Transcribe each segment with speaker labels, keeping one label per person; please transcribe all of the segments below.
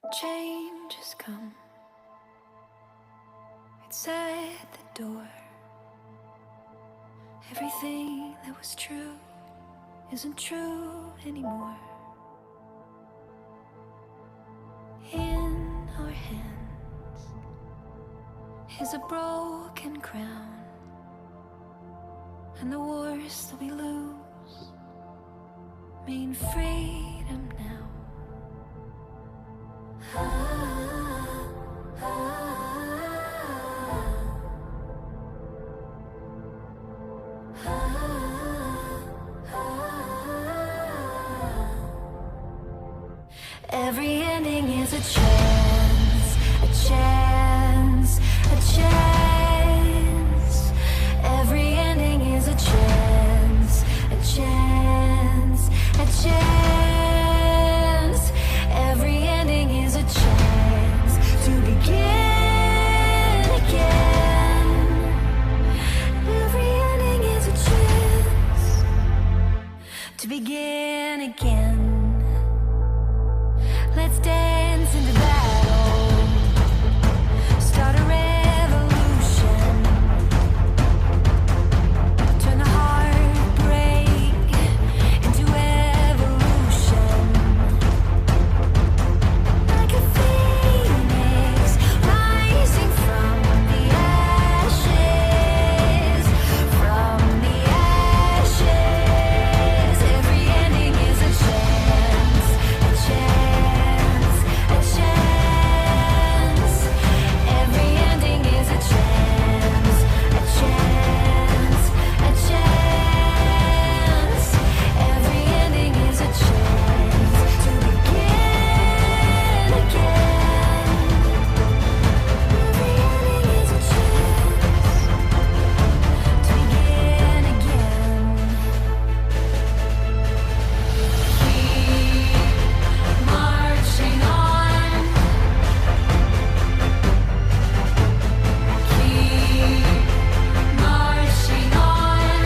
Speaker 1: Change has come. It's at the door. Everything that was true isn't true anymore. In our hands is a broken crown, and the wars that we lose mean freedom now. Every ending is a chance, a chance, a chance. Every ending is a chance, a chance, a chance. Every ending is a chance to begin again. Every ending is a chance to begin again. Let's dance into battle, start a revolution, turn the heartbreak into evolution. Like a phoenix rising from the ashes, from the ashes. Every ending is a chance, a chance, a chance. Every ending is a chance, a chance, a chance. Every ending is a chance to begin again. Every ending is a chance to begin again. Keep marching on. Keep marching on.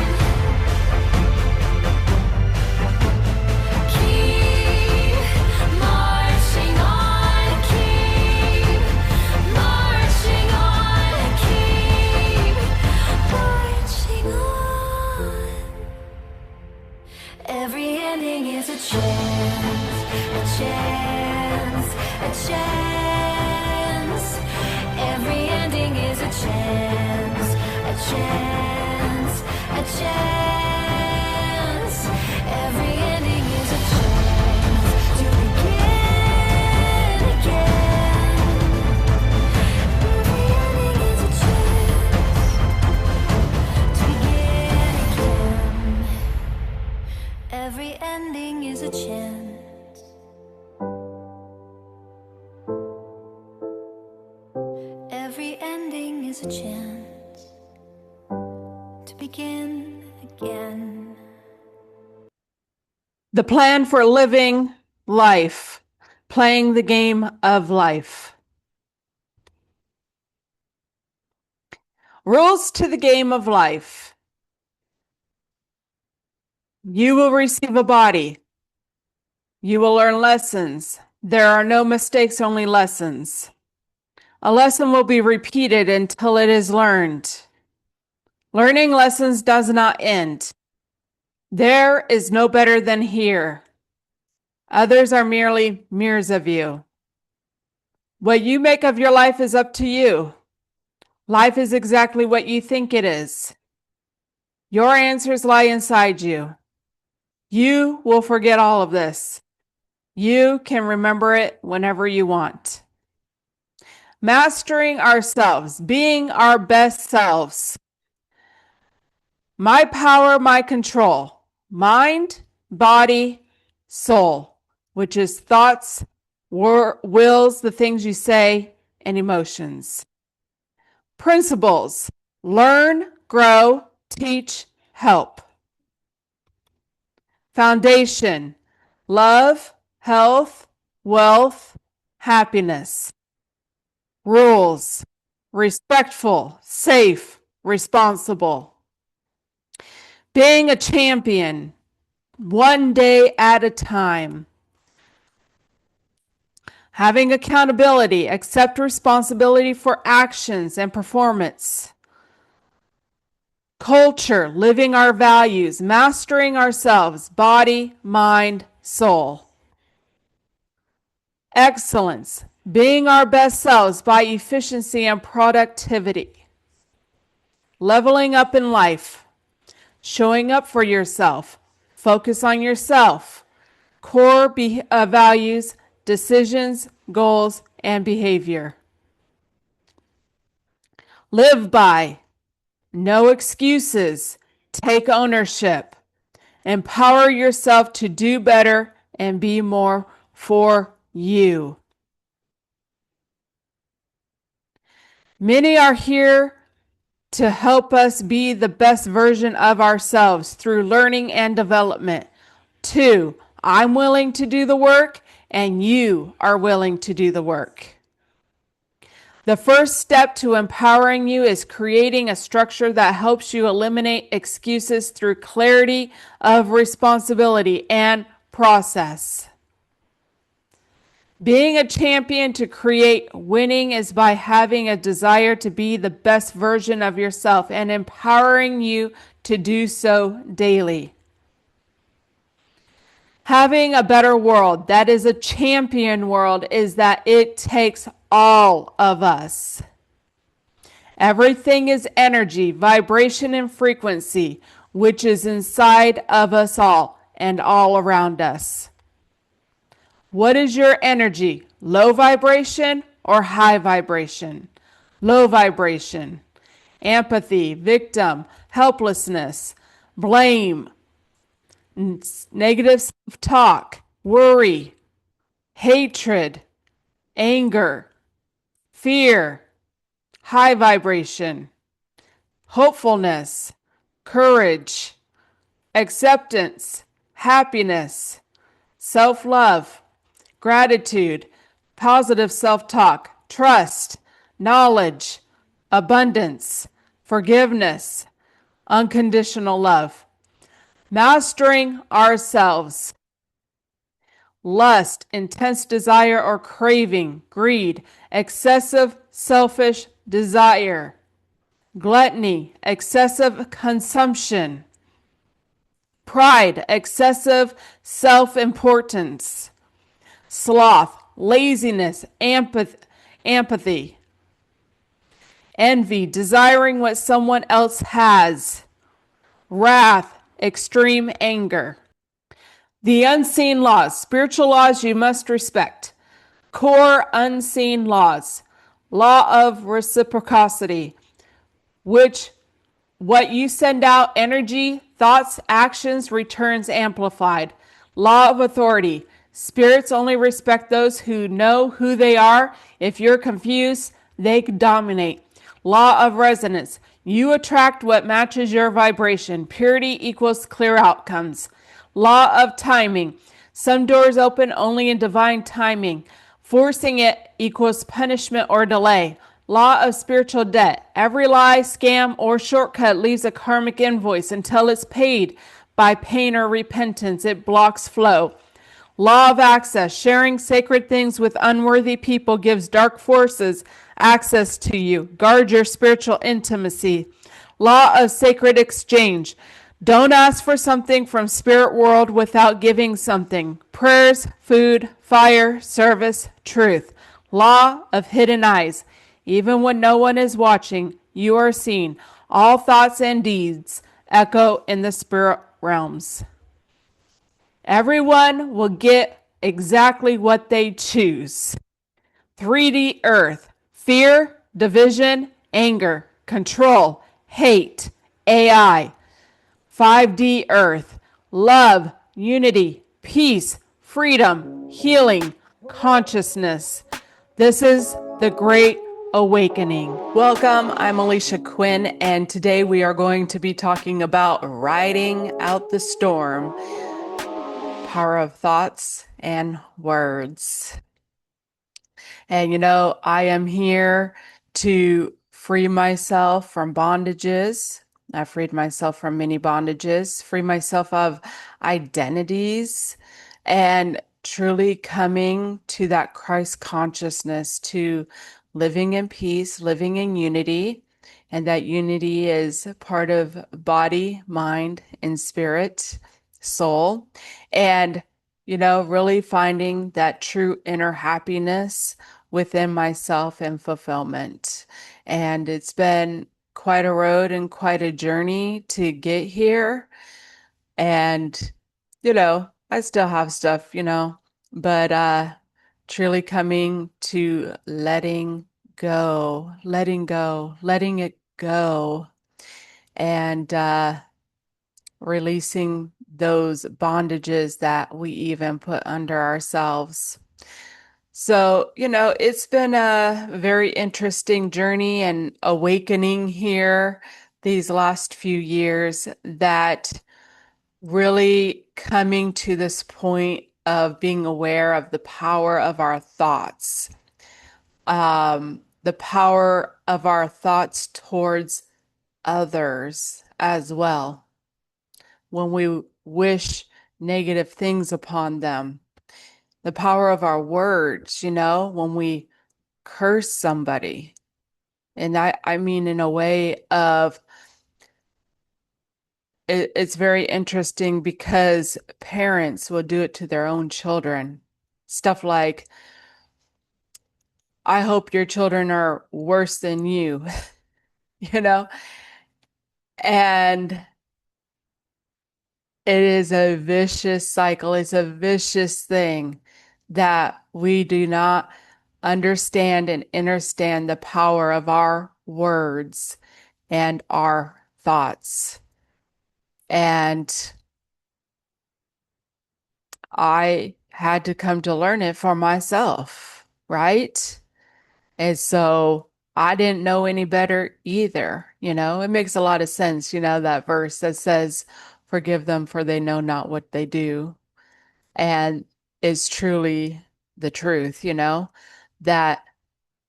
Speaker 1: Keep marching on. Keep marching on. Keep marching on. Every ending is a chance, a chance, a chance. Every ending is a chance, a chance, a chance. Every ending is a chance to begin again. Every ending is a chance to begin again. Every ending is a chance. Every ending is a chance to begin again.
Speaker 2: The plan for living life, playing the game of life. Rules to the game of life. You will receive a body. You will learn lessons. There are no mistakes, only lessons. A lesson will be repeated until it is learned. Learning lessons does not end. There is no better than here. Others are merely mirrors of you. What you make of your life is up to you. Life is exactly what you think it is. Your answers lie inside you. You will forget all of this. You can remember it whenever you want. Mastering ourselves, being our best selves. My power, my control. Mind, body, soul, which is thoughts, wills, the things you say, and emotions. Principles: learn, grow, teach, help. Foundation: love, health, wealth, happiness. Rules: respectful, safe, responsible. Being a champion, one day at a time. Having accountability, accept responsibility for actions and performance. Culture, living our values, mastering ourselves, body, mind, soul. Excellence, being our best selves by efficiency and productivity. Leveling up in life, showing up for yourself, focus on yourself, core values, decisions, goals, and behavior. Live by, no excuses, take ownership, empower yourself to do better and be more for you. Many are here to help us be the best version of ourselves through learning and development. 2, I'm willing to do the work and you are willing to do the work. The first step to empowering you is creating a structure that helps you eliminate excuses through clarity of responsibility and process. Being a champion to create winning is by having a desire to be the best version of yourself and empowering you to do so daily. Having a better world that is a champion world is that it takes all of us. Everything is energy, vibration, and frequency, which is inside of us all and all around us. What is your energy? Low vibration or high vibration? Low vibration. Empathy, victim, helplessness, blame, negative self-talk, worry, hatred, anger, fear. High vibration. Hopefulness, courage, acceptance, happiness, self-love, gratitude, positive self-talk, trust, knowledge, abundance, forgiveness, unconditional love. Mastering ourselves. Lust, intense desire or craving, greed, excessive selfish desire. Gluttony, excessive consumption. Pride, excessive self-importance. Sloth, laziness, empathy. Envy, desiring what someone else has. Wrath, extreme anger. The unseen laws, spiritual laws you must respect. Core unseen laws. Law of reciprocity, which what you send out, energy, thoughts, actions, returns amplified. Law of authority. Spirits only respect those who know who they are. If you're confused, they dominate. Law of resonance. You attract what matches your vibration. Purity equals clear outcomes. Law of timing. Some doors open only in divine timing. Forcing it equals punishment or delay. Law of spiritual debt. Every lie, scam, or shortcut leaves a karmic invoice until it's paid by pain or repentance. It blocks flow. Law of access. Sharing sacred things with unworthy people gives dark forces access to you. Guard your spiritual intimacy. Law of sacred exchange. Don't ask for something from spirit world without giving something. Prayers, food, fire, service, truth. Law of hidden eyes. Even when no one is watching, you are seen. All thoughts and deeds echo in the spirit realms. Everyone will get exactly what they choose. 3D earth. Fear, division, anger, control, hate, AI. 5D earth. Love, unity, peace, freedom, healing, consciousness. This is the Great Awakening. Welcome, I'm Alisha Quinn, and today we are going to be talking about riding out the storm, power of thoughts and words. And you know, I am here to free myself from bondages. I freed myself from many bondages, free myself of identities, and truly coming to that Christ consciousness, to living in peace, living in unity, and that unity is part of body, mind, and spirit, soul. And, really finding that true inner happiness within myself and fulfillment. And it's been quite a road and quite a journey to get here. And, I still have stuff, but truly coming to letting go, letting it go, and releasing those bondages that we even put under ourselves. So, it's been a very interesting journey and awakening here these last few years, that really coming to this point of being aware of the power of our thoughts, the power of our thoughts towards others as well. When we wish negative things upon them, the power of our words, when we curse somebody. And I mean, in a way of, it's very interesting because parents will do it to their own children. Stuff like, I hope your children are worse than you, you know? And it is a vicious cycle. It's a vicious thing that we do not understand and understand the power of our words and our thoughts. And I had to come to learn it for myself, right? And so I didn't know any better either. It makes a lot of sense, that verse that says, forgive them for they know not what they do. And it's truly the truth, that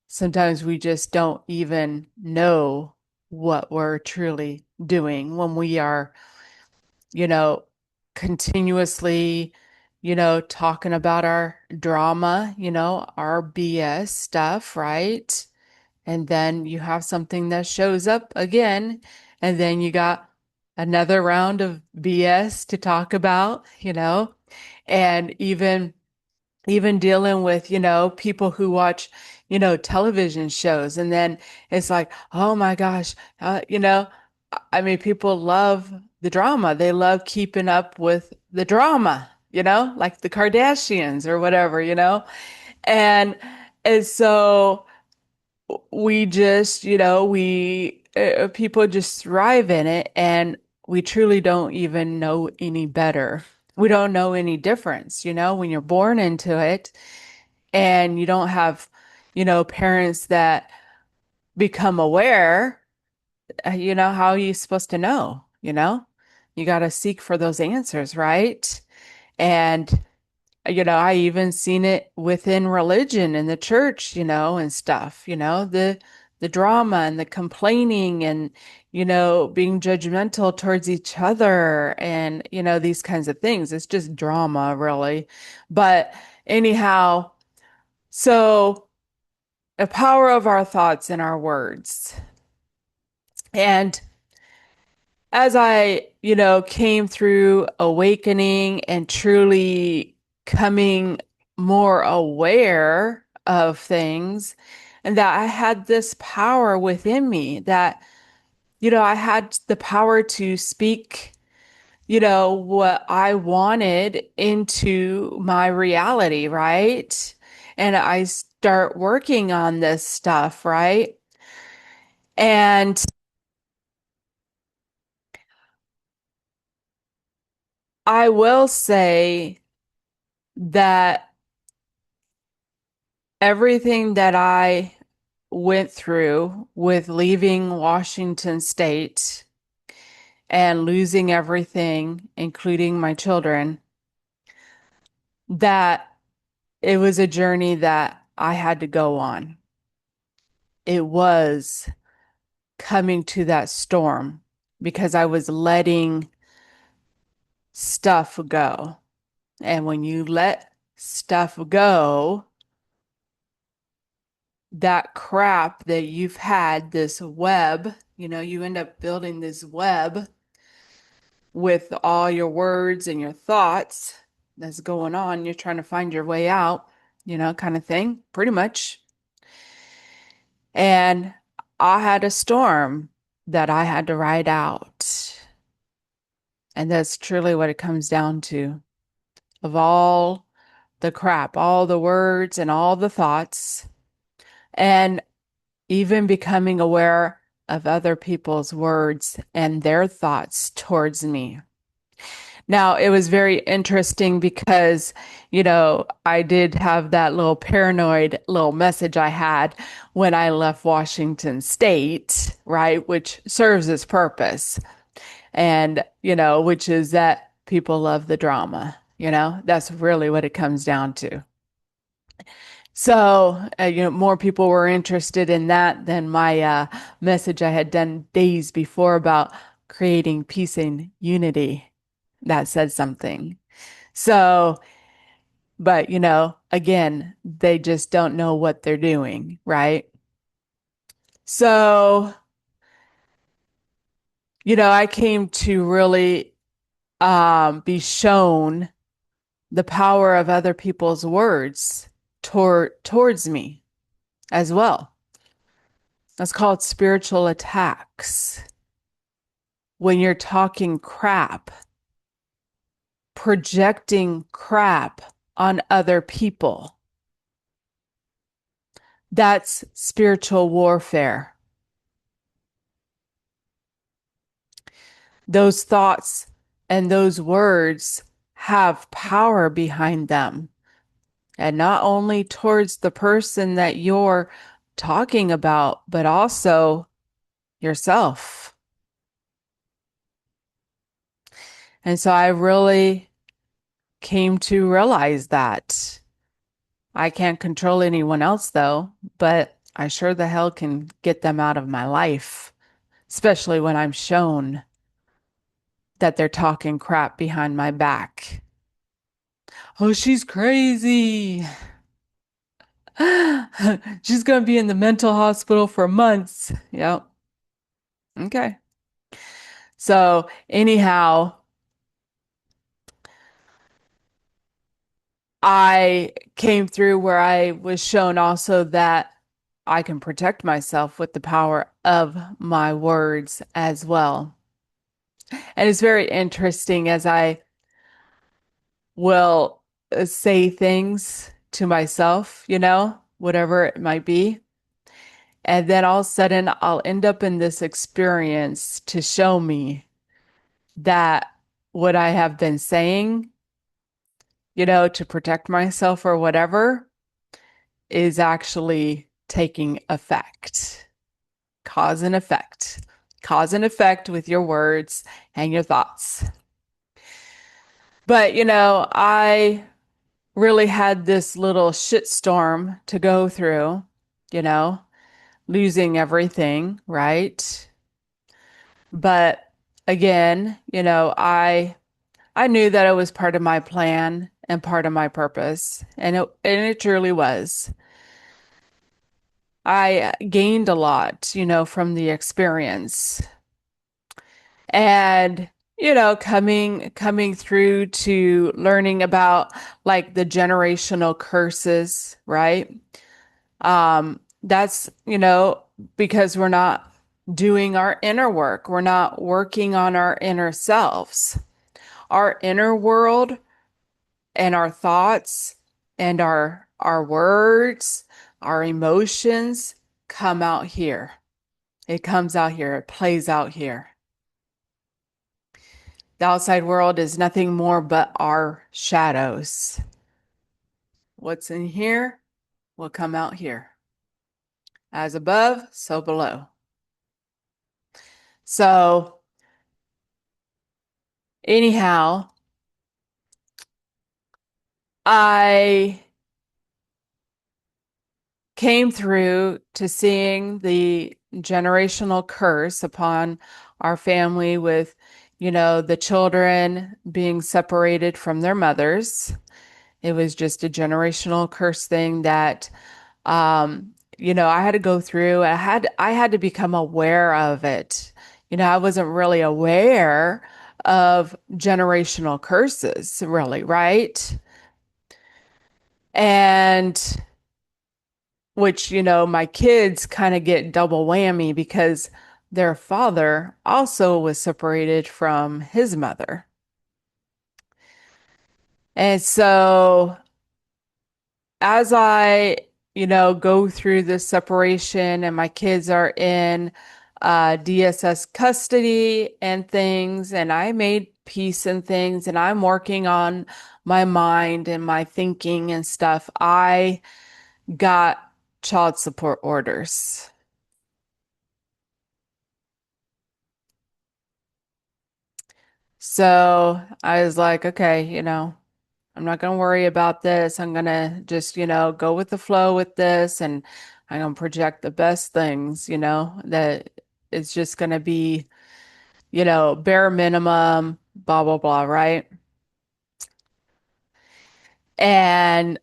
Speaker 2: sometimes we just don't even know what we're truly doing when we are, you know, continuously, talking about our drama, our BS stuff, right? And then you have something that shows up again, and then you got another round of BS to talk about, and even dealing with, people who watch, television shows. And then it's like, oh my gosh, I mean, people love the drama. They love keeping up with the drama, like the Kardashians or whatever, and and so we just, people just thrive in it, and we truly don't even know any better. We don't know any difference, when you're born into it and you don't have, parents that become aware, how are you supposed to know, You got to seek for those answers, right? And I even seen it within religion in the church, and stuff, the drama and the complaining and, being judgmental towards each other and, these kinds of things. It's just drama, really. But anyhow, so the power of our thoughts and our words. And as I, came through awakening and truly coming more aware of things, and that I had this power within me, that, I had the power to speak, what I wanted into my reality, right? And I start working on this stuff, right? And I will say that everything that I went through with leaving Washington State and losing everything, including my children, that it was a journey that I had to go on. It was coming to that storm because I was letting stuff go. And when you let stuff go, that crap that you've had, this web, you end up building this web with all your words and your thoughts that's going on. You're trying to find your way out, kind of thing, pretty much. And I had a storm that I had to ride out. And that's truly what it comes down to. Of all the crap, all the words and all the thoughts, and even becoming aware of other people's words and their thoughts towards me. Now, it was very interesting because, I did have that little paranoid little message I had when I left Washington State, right? Which serves its purpose. And, which is that people love the drama, that's really what it comes down to. So, more people were interested in that than my message I had done days before about creating peace and unity. That said something. So, but, again, they just don't know what they're doing, right? So, I came to really be shown the power of other people's words towards me as well. That's called spiritual attacks. When you're talking crap, projecting crap on other people, that's spiritual warfare. Those thoughts and those words have power behind them. And not only towards the person that you're talking about, but also yourself. And so I really came to realize that I can't control anyone else, though, but I sure the hell can get them out of my life, especially when I'm shown that they're talking crap behind my back. Oh, she's crazy. She's going to be in the mental hospital for months. Yep. Okay. So, anyhow, I came through where I was shown also that I can protect myself with the power of my words as well. And it's very interesting as I will say things to myself, whatever it might be. And then all of a sudden, I'll end up in this experience to show me that what I have been saying, to protect myself or whatever, is actually taking effect. Cause and effect. Cause and effect with your words and your thoughts. But, I really had this little shitstorm to go through, losing everything, right? But again, I knew that it was part of my plan and part of my purpose, and it truly was. I gained a lot, from the experience. And, coming through to learning about like the generational curses, right? That's, because we're not doing our inner work. We're not working on our inner selves. Our inner world and our thoughts and our words, our emotions come out here. It comes out here. It plays out here. The outside world is nothing more but our shadows. What's in here will come out here. As above, so below. So, anyhow, I came through to seeing the generational curse upon our family with, the children being separated from their mothers It was just a generational curse thing that I had to go through. I had to become aware of it. I wasn't really aware of generational curses, really, right? And which, my kids kind of get double whammy because their father also was separated from his mother. And so as I, go through this separation and my kids are in DSS custody and things, and I made peace and things, and I'm working on my mind and my thinking and stuff, I got child support orders. So I was like, okay, I'm not going to worry about this. I'm going to just, go with the flow with this and I'm going to project the best things, that it's just going to be, bare minimum, blah, blah, blah, right? And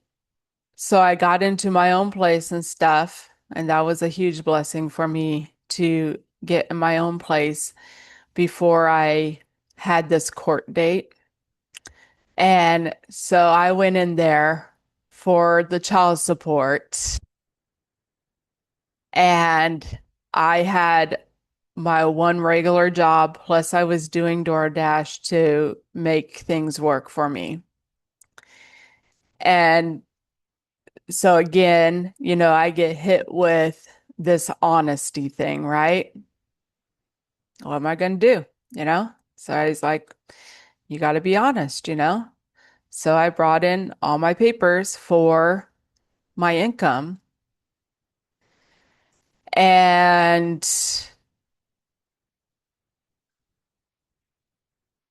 Speaker 2: so I got into my own place and stuff. And that was a huge blessing for me to get in my own place before I had this court date. And so I went in there for the child support and I had my one regular job, plus I was doing DoorDash to make things work for me. And so again, I get hit with this honesty thing, right? What am I going to do? So I was like, you got to be honest. So I brought in all my papers for my income. And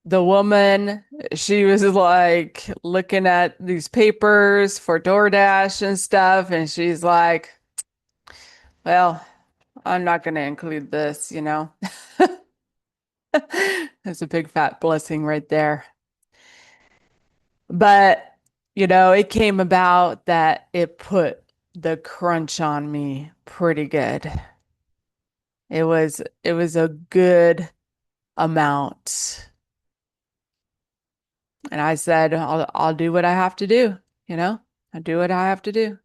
Speaker 2: the woman, she was like looking at these papers for DoorDash and stuff. And she's like, well, I'm not going to include this. That's a big fat blessing right there. But, it came about that it put the crunch on me pretty good. It was a good amount. And I said, I'll do what I have to do, you know? I do what I have to do.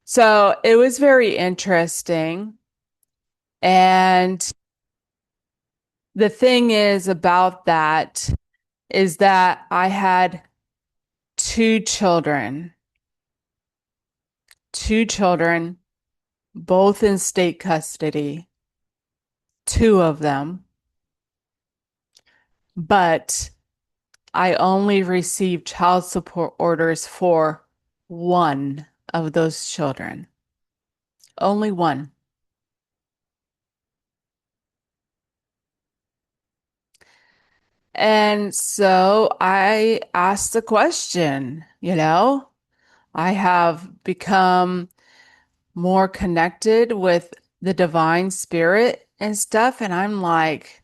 Speaker 2: So it was very interesting. And the thing is about that is that I had two children, two children, both in state custody, two of them, but I only received child support orders for one of those children. Only one. And so I asked the question. I have become more connected with the divine spirit and stuff. And I'm like,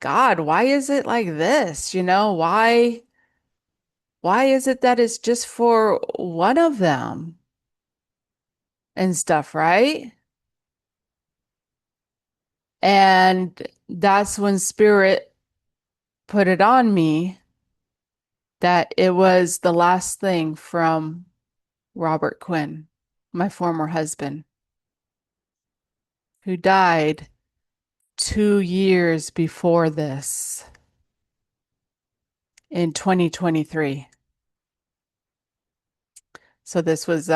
Speaker 2: God, why is it like this? Why is it that it's just for one of them and stuff, right? And that's when spirit put it on me that it was the last thing from Robert Quinn, my former husband, who died 2 years before this in 2023. So this was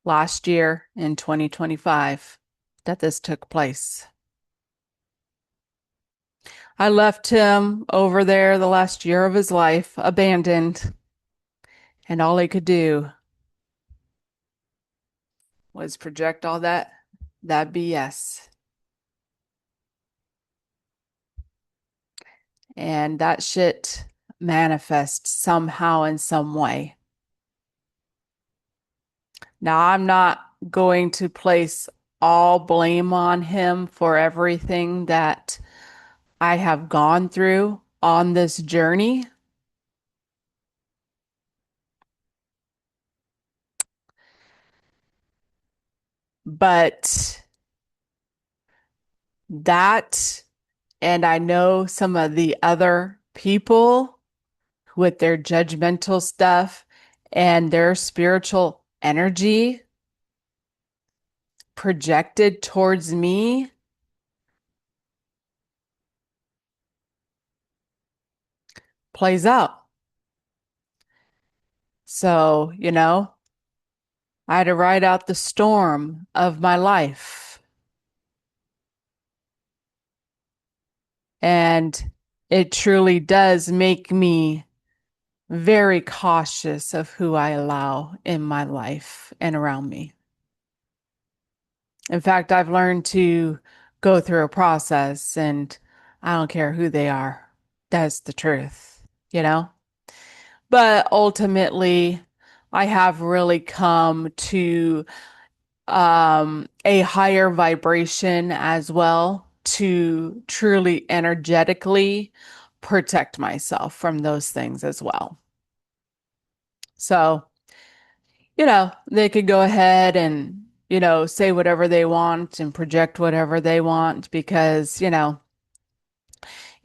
Speaker 2: last year in 2025 that this took place. I left him over there the last year of his life, abandoned, and all he could do was project all that BS. And that shit manifests somehow in some way. Now, I'm not going to place all blame on him for everything that I have gone through on this journey, but that, and I know some of the other people with their judgmental stuff and their spiritual energy projected towards me plays out. So, I had to ride out the storm of my life. And it truly does make me very cautious of who I allow in my life and around me. In fact, I've learned to go through a process and I don't care who they are. That's the truth, you know? But ultimately, I have really come to a higher vibration as well to truly energetically protect myself from those things as well. So, they could go ahead and, say whatever they want and project whatever they want because, you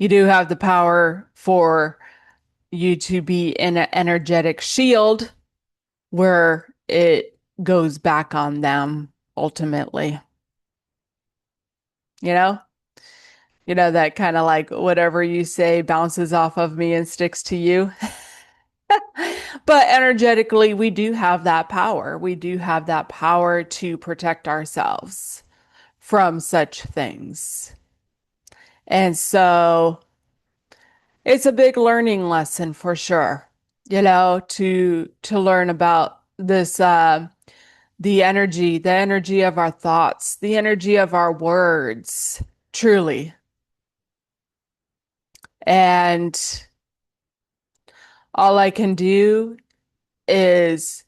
Speaker 2: do have the power for you to be in an energetic shield where it goes back on them ultimately, you know? That kind of like whatever you say bounces off of me and sticks to you. But energetically, we do have that power. We do have that power to protect ourselves from such things. And so it's a big learning lesson for sure, to learn about this the energy of our thoughts, the energy of our words, truly. And all I can do is,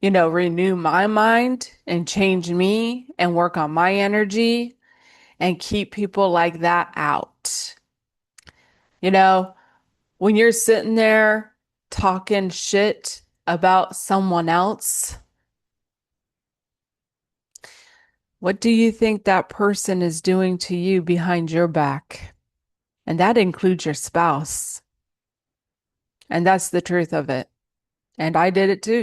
Speaker 2: renew my mind and change me and work on my energy and keep people like that out. You know, when you're sitting there talking shit about someone else, what do you think that person is doing to you behind your back? And that includes your spouse. And that's the truth of it. And I did it too.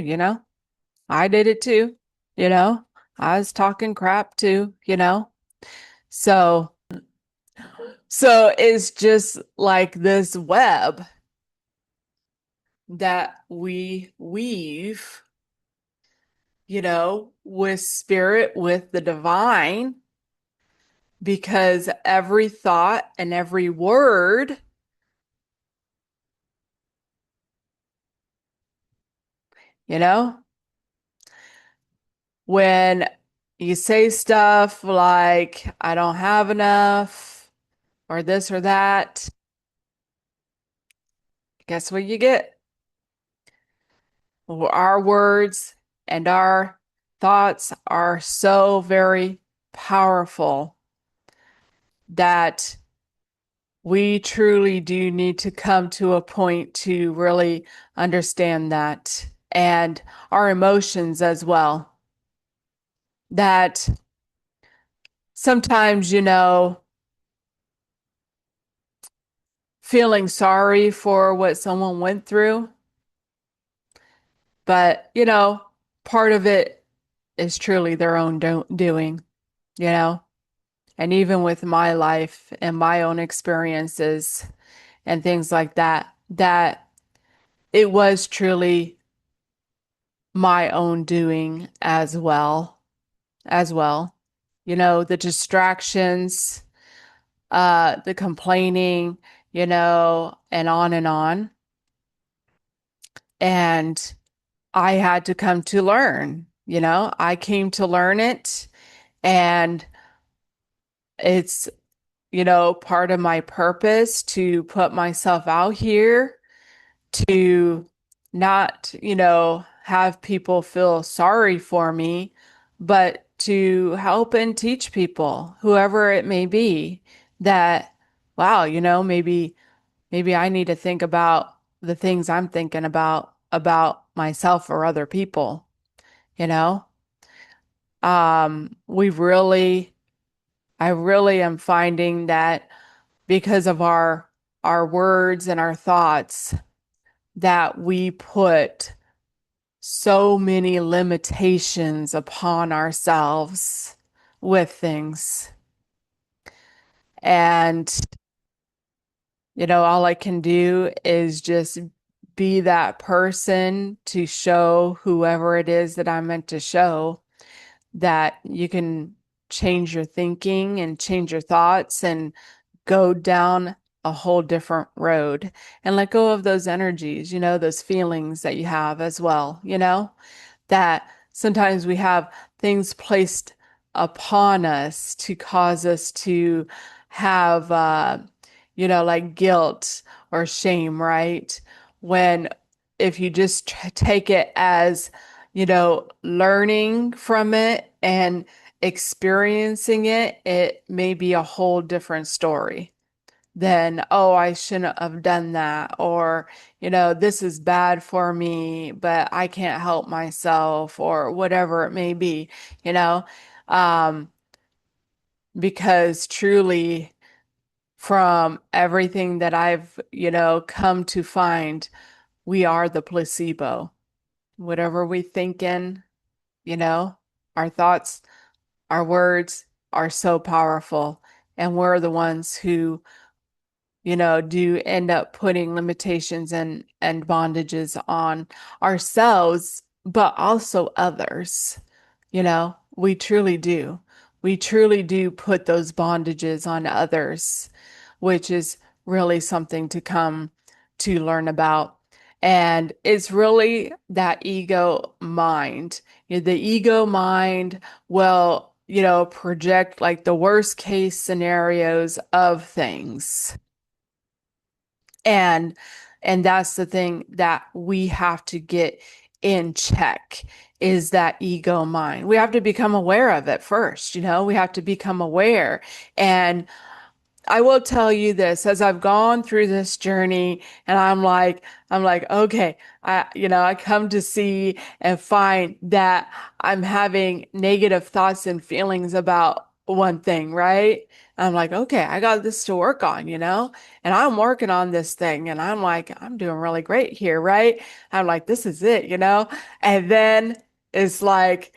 Speaker 2: I did it too, you know. I was talking crap too. So, so it's just like this web that we weave, with spirit, with the divine, because every thought and every word, you know, when you say stuff like, I don't have enough, or this or that, guess what you get? Our words and our thoughts are so very powerful that we truly do need to come to a point to really understand that and our emotions as well. That sometimes, feeling sorry for what someone went through, but, part of it is truly their own doing, you know? And even with my life and my own experiences and things like that, that it was truly my own doing as well. The distractions, the complaining, and on and on. And I had to come to learn, I came to learn it. And it's, part of my purpose to put myself out here to not, have people feel sorry for me, but to help and teach people, whoever it may be, that wow, maybe I need to think about the things I'm thinking about myself or other people, you know? We really I really am finding that because of our words and our thoughts that we put so many limitations upon ourselves with things. And, all I can do is just be that person to show whoever it is that I'm meant to show that you can change your thinking and change your thoughts and go down a whole different road and let go of those energies, those feelings that you have as well, that sometimes we have things placed upon us to cause us to have, like guilt or shame, right? When if you just take it as, learning from it and experiencing it, it may be a whole different story than, oh, I shouldn't have done that, or, this is bad for me, but I can't help myself, or whatever it may be, you know, um, because truly, from everything that I've, come to find, we are the placebo. Whatever we think in, you know, our thoughts, our words are so powerful, and we're the ones who do end up putting limitations and bondages on ourselves, but also others. We truly do. We truly do put those bondages on others, which is really something to come to learn about. And it's really that ego mind. The ego mind will, project like the worst case scenarios of things. And and that's the thing that we have to get in check is that ego mind. We have to become aware of it first, we have to become aware. And I will tell you this, as I've gone through this journey and I'm like, okay, I come to see and find that I'm having negative thoughts and feelings about one thing, right? I'm like, okay, I got this to work on, and I'm working on this thing and I'm like, I'm doing really great here, right? I'm like, this is it, and then it's like,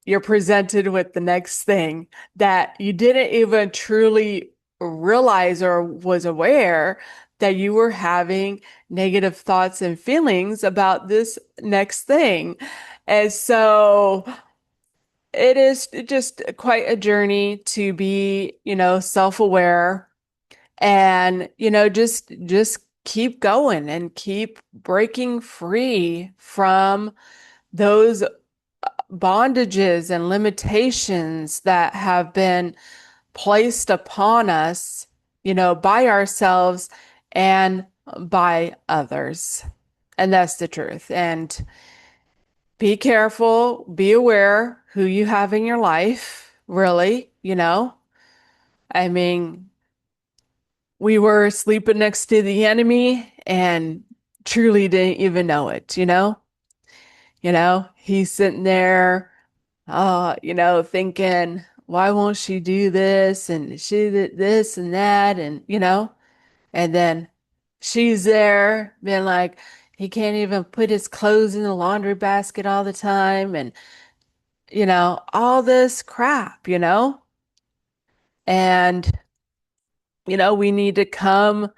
Speaker 2: you're presented with the next thing that you didn't even truly realize or was aware that you were having negative thoughts and feelings about this next thing. And so it is just quite a journey to be, self-aware and, just keep going and keep breaking free from those bondages and limitations that have been placed upon us, by ourselves and by others. And that's the truth. And be careful, be aware who you have in your life, really, I mean, we were sleeping next to the enemy and truly didn't even know it, he's sitting there thinking, why won't she do this? And she did this and that. And, and then she's there being like, he can't even put his clothes in the laundry basket all the time. And, all this crap, and, we need to come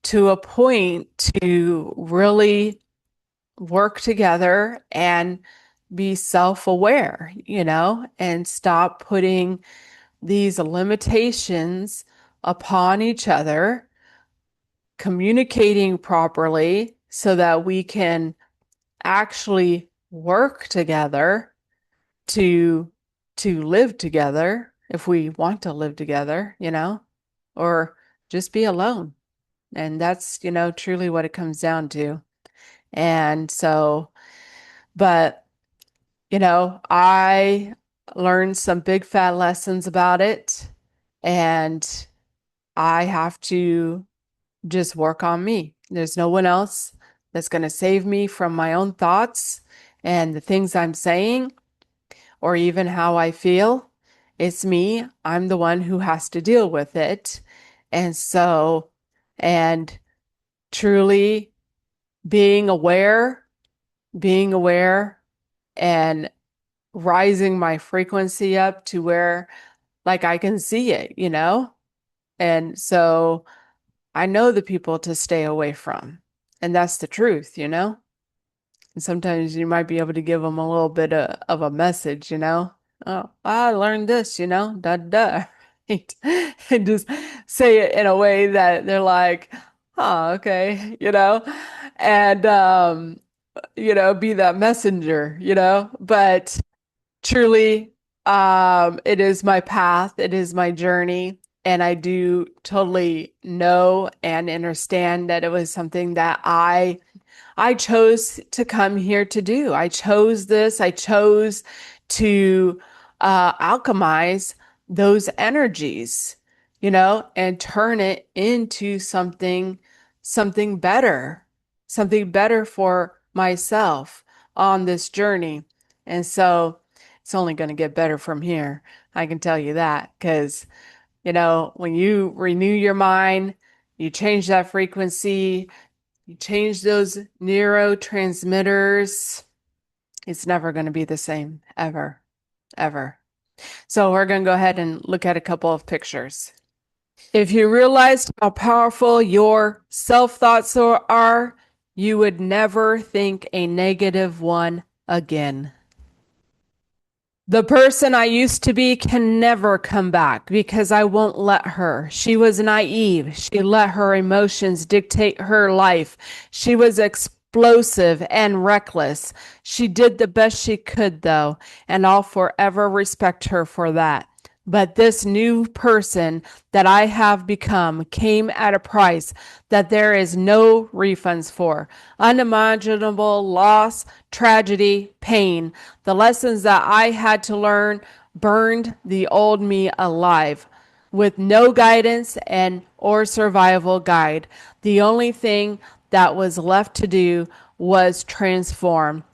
Speaker 2: to a point to really work together and be self-aware, and stop putting these limitations upon each other, communicating properly so that we can actually work together to live together if we want to live together, or just be alone. And that's, truly what it comes down to. And so, but, I learned some big fat lessons about it. And I have to just work on me. There's no one else that's going to save me from my own thoughts and the things I'm saying or even how I feel. It's me. I'm the one who has to deal with it. And so, and truly being aware and rising my frequency up to where like I can see it, you know? And so I know the people to stay away from. And that's the truth, you know? And sometimes you might be able to give them a little bit of a message, you know? Oh, I learned this, you know, da da. Right? And just say it in a way that they're like, oh, okay, you know? And be that messenger, you know? But truly, it is my path, it is my journey, and I do totally know and understand that it was something that I chose to come here to do. I chose this. I chose to alchemize those energies, you know, and turn it into something something better for myself on this journey. And so it's only going to get better from here. I can tell you that because, you know, when you renew your mind, you change that frequency, you change those neurotransmitters, it's never going to be the same, ever, ever. So we're going to go ahead and look at a couple of pictures. If you realized how powerful your self-thoughts are, you would never think a negative one again. The person I used to be can never come back because I won't let her. She was naive. She let her emotions dictate her life. She was explosive and reckless. She did the best she could, though, and I'll forever respect her for that. But this new person that I have become came at a price that there is no refunds for. Unimaginable loss, tragedy, pain. The lessons that I had to learn burned the old me alive with no guidance and or survival guide. The only thing that was left to do was transform.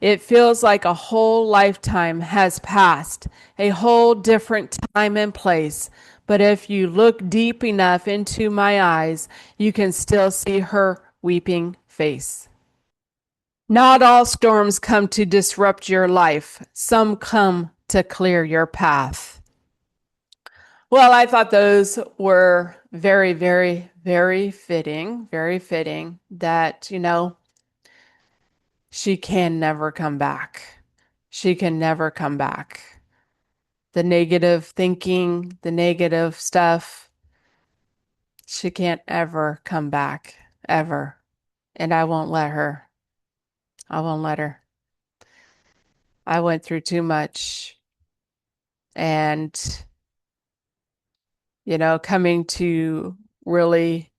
Speaker 2: It feels like a whole lifetime has passed, a whole different time and place. But if you look deep enough into my eyes, you can still see her weeping face. Not all storms come to disrupt your life. Some come to clear your path. Well, I thought those were very, very, very fitting that, you know, she can never come back. She can never come back. The negative thinking, the negative stuff, she can't ever come back, ever. And I won't let her. I won't let her. I went through too much. And, you know, coming to really,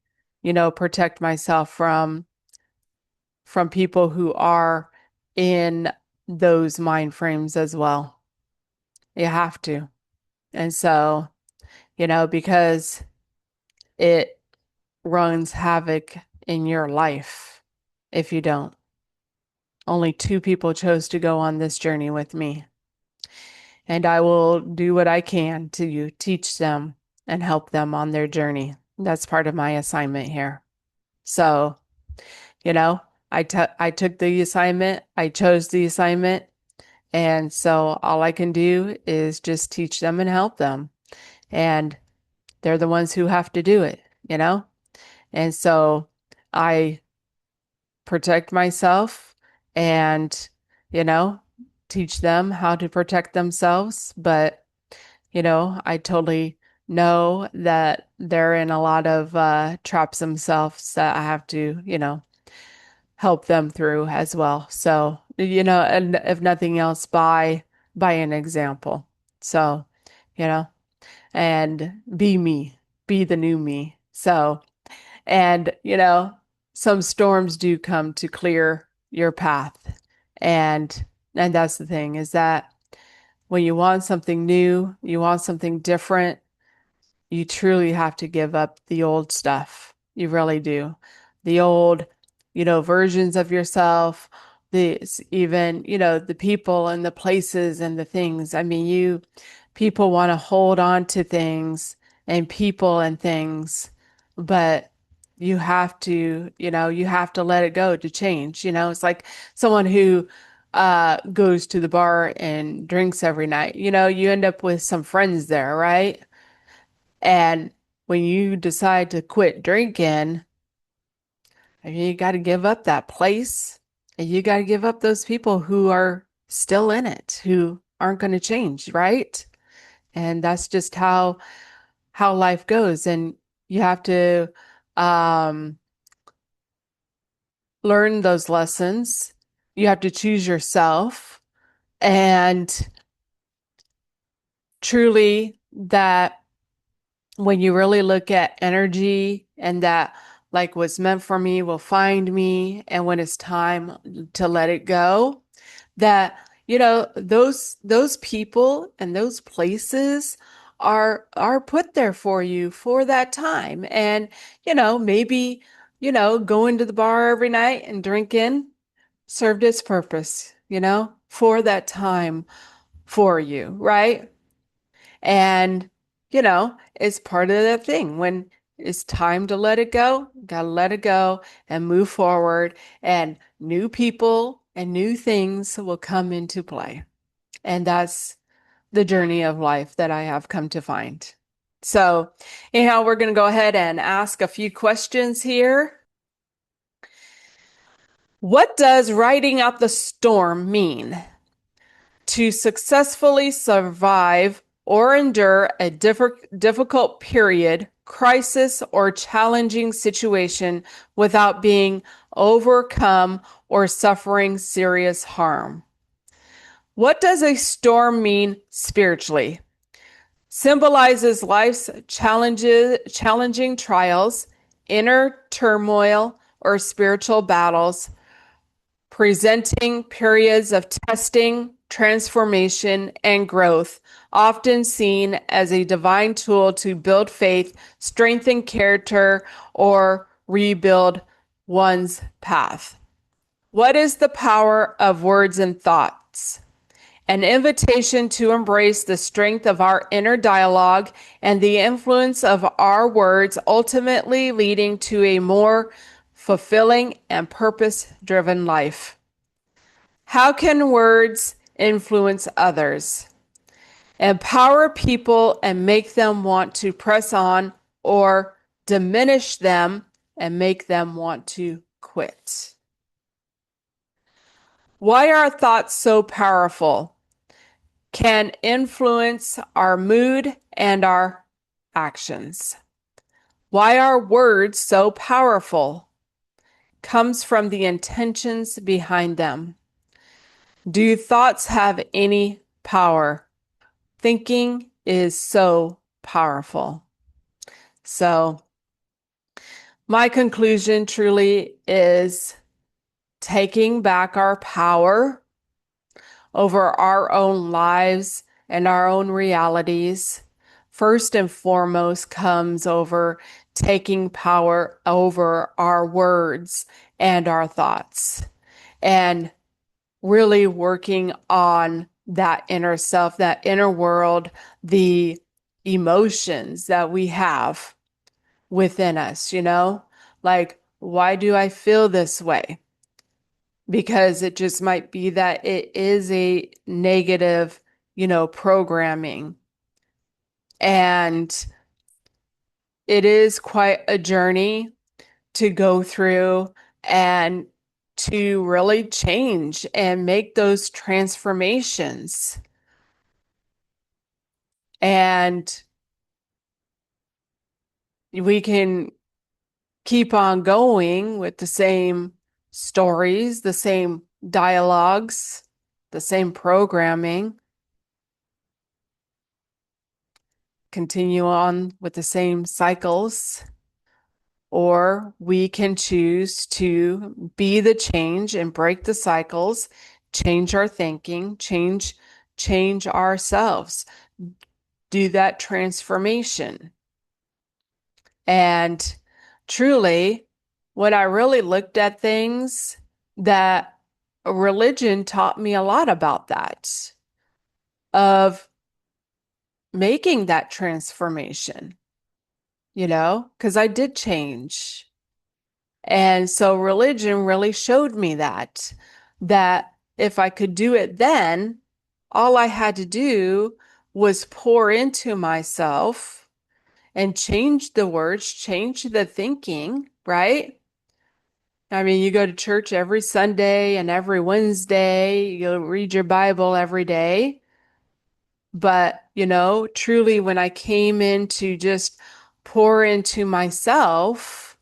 Speaker 2: you know, protect myself from people who are in those mind frames as well. You have to. And so, you know, because it runs havoc in your life if you don't. Only two people chose to go on this journey with me. And I will do what I can to teach them and help them on their journey. That's part of my assignment here. So, you know, I took the assignment, I chose the assignment, and so all I can do is just teach them and help them. And they're the ones who have to do it, you know? And so I protect myself and, you know, teach them how to protect themselves. But, you know, I totally know that they're in a lot of traps themselves that I have to, you know, help them through as well. So, you know, and if nothing else, by an example. So, you know, and be me, be the new me. So, and, you know, some storms do come to clear your path. And that's the thing is that when you want something new, you want something different, you truly have to give up the old stuff. You really do. The old, versions of yourself, even, the people and the places and the things. I mean, people want to hold on to things and people and things, but you have to let it go to change. It's like someone who goes to the bar and drinks every night. You end up with some friends there, right? And when you decide to quit drinking, you got to give up that place and you got to give up those people who are still in it, who aren't going to change, right? And that's just how life goes. And you have to um, learn those lessons. You have to choose yourself and truly that when you really look at energy and that like what's meant for me will find me and when it's time to let it go that those people and those places are put there for you for that time and maybe going to the bar every night and drinking served its purpose for that time for you, right? And, it's part of that thing. When it's time to let it go, gotta let it go and move forward, and new people and new things will come into play. And that's the journey of life that I have come to find. So, anyhow, we're going to go ahead and ask a few questions here. What does riding out the storm mean? To successfully survive or endure a difficult period, crisis, or challenging situation without being overcome or suffering serious harm. What does a storm mean spiritually? Symbolizes life's challenging trials, inner turmoil, or spiritual battles, presenting periods of testing, transformation, and growth, often seen as a divine tool to build faith, strengthen character, or rebuild one's path. What is the power of words and thoughts? An invitation to embrace the strength of our inner dialogue and the influence of our words, ultimately leading to a more fulfilling and purpose-driven life. How can words influence others? Empower people and make them want to press on, or diminish them and make them want to quit. Why are thoughts so powerful? Can influence our mood and our actions. Why are words so powerful? Comes from the intentions behind them. Do thoughts have any power? Thinking is so powerful. So, my conclusion truly is taking back our power over our own lives and our own realities. First and foremost comes over taking power over our words and our thoughts and really working on that inner self, that inner world, the emotions that we have within us, like, why do I feel this way? Because it just might be that it is a negative, programming. And it is quite a journey to go through and to really change and make those transformations. And we can keep on going with the same stories, the same dialogues, the same programming, continue on with the same cycles, or we can choose to be the change and break the cycles, change our thinking, change ourselves, do that transformation. And truly, when I really looked at things, that religion taught me a lot about that, of making that transformation, because I did change. And so religion really showed me that if I could do it then, all I had to do was pour into myself and change the words, change the thinking, right? I mean, you go to church every Sunday and every Wednesday, you read your Bible every day. But, truly, when I came in to just pour into myself,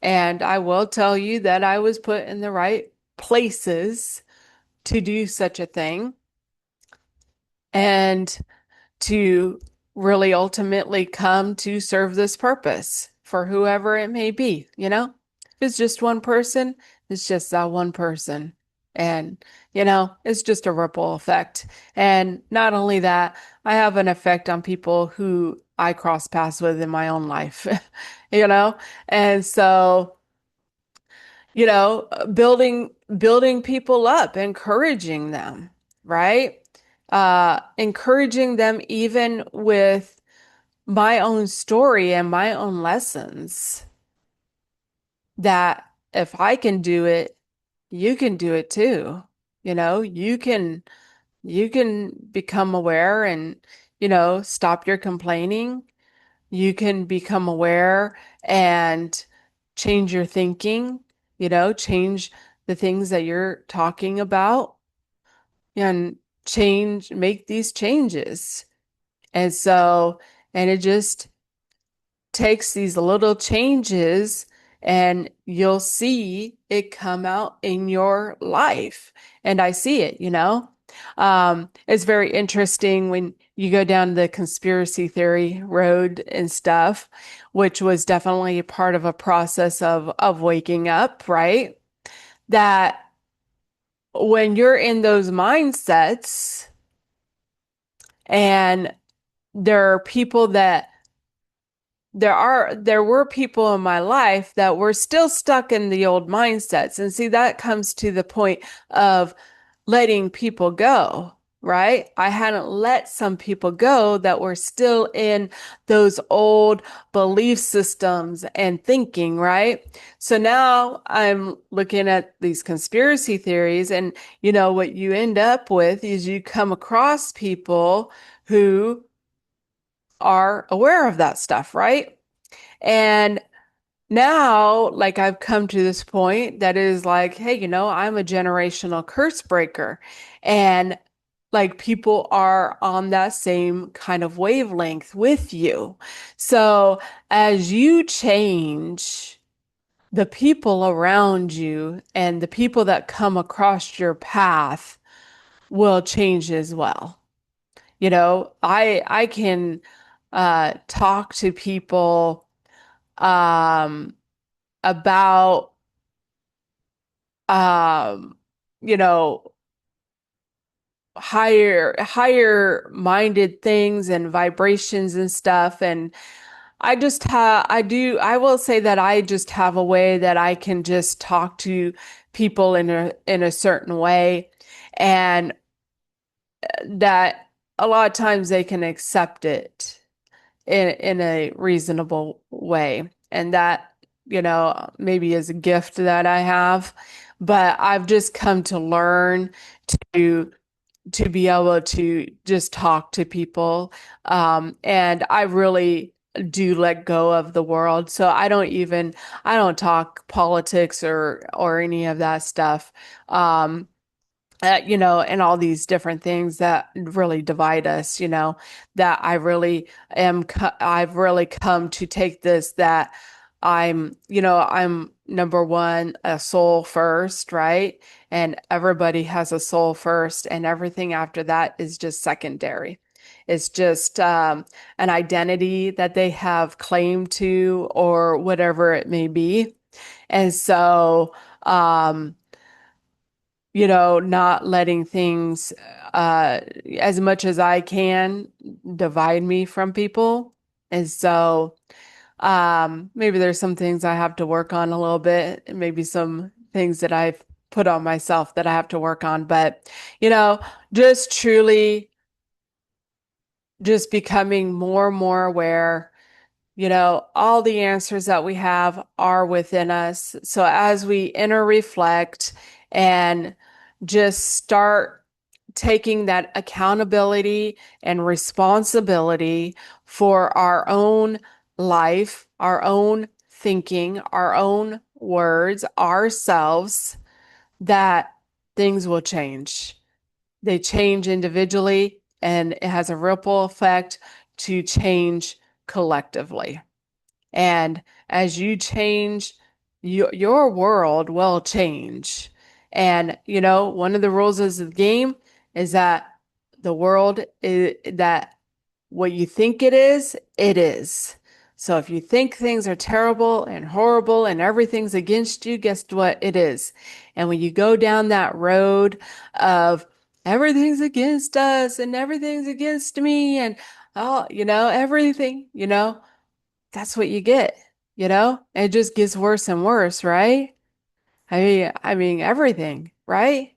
Speaker 2: and I will tell you that I was put in the right places to do such a thing and to really ultimately come to serve this purpose for whoever it may be, If it's just one person, it's just that one person. And, it's just a ripple effect. And not only that, I have an effect on people who I cross paths with in my own life, you know? And so, building people up, encouraging them, right? Encouraging them even with my own story and my own lessons, that if I can do it, you can do it too. You can become aware and, stop your complaining. You can become aware and change your thinking, change the things that you're talking about and make these changes. And so, and it just takes these little changes and you'll see it come out in your life. And I see it. It's very interesting when you go down the conspiracy theory road and stuff, which was definitely a part of a process of waking up, right? That when you're in those mindsets and there are people that there were people in my life that were still stuck in the old mindsets. And see, that comes to the point of letting people go, right? I hadn't let some people go that were still in those old belief systems and thinking, right? So now I'm looking at these conspiracy theories, and what you end up with is you come across people who are aware of that stuff, right? And now, like, I've come to this point that is like, hey, I'm a generational curse breaker. And like, people are on that same kind of wavelength with you. So as you change, the people around you and the people that come across your path will change as well. I can talk to people um, about um, you know, higher minded things and vibrations and stuff. And I will say that I just have a way that I can just talk to people in a certain way, and that a lot of times they can accept it in a reasonable way. And that, maybe is a gift that I have. But I've just come to learn to to be able to just talk to people. And I really do let go of the world. So I don't talk politics or any of that stuff. And all these different things that really divide us, that I've really come to take this, that I'm number one, a soul first, right? And everybody has a soul first, and everything after that is just secondary. It's just an identity that they have claimed to, or whatever it may be. And so, not letting things, as much as I can, divide me from people. And so, Maybe there's some things I have to work on a little bit, and maybe some things that I've put on myself that I have to work on. But, you know, just truly just becoming more and more aware. All the answers that we have are within us. So as we inner reflect and just start taking that accountability and responsibility for our own life, our own thinking, our own words, ourselves, that things will change. They change individually, and it has a ripple effect to change collectively. And as you change, your world will change. And, one of the rules of the game is that the world is that what you think it is, it is. So if you think things are terrible and horrible and everything's against you, guess what it is? And when you go down that road of everything's against us and everything's against me and everything, that's what you get, And it just gets worse and worse, right? I mean everything, right?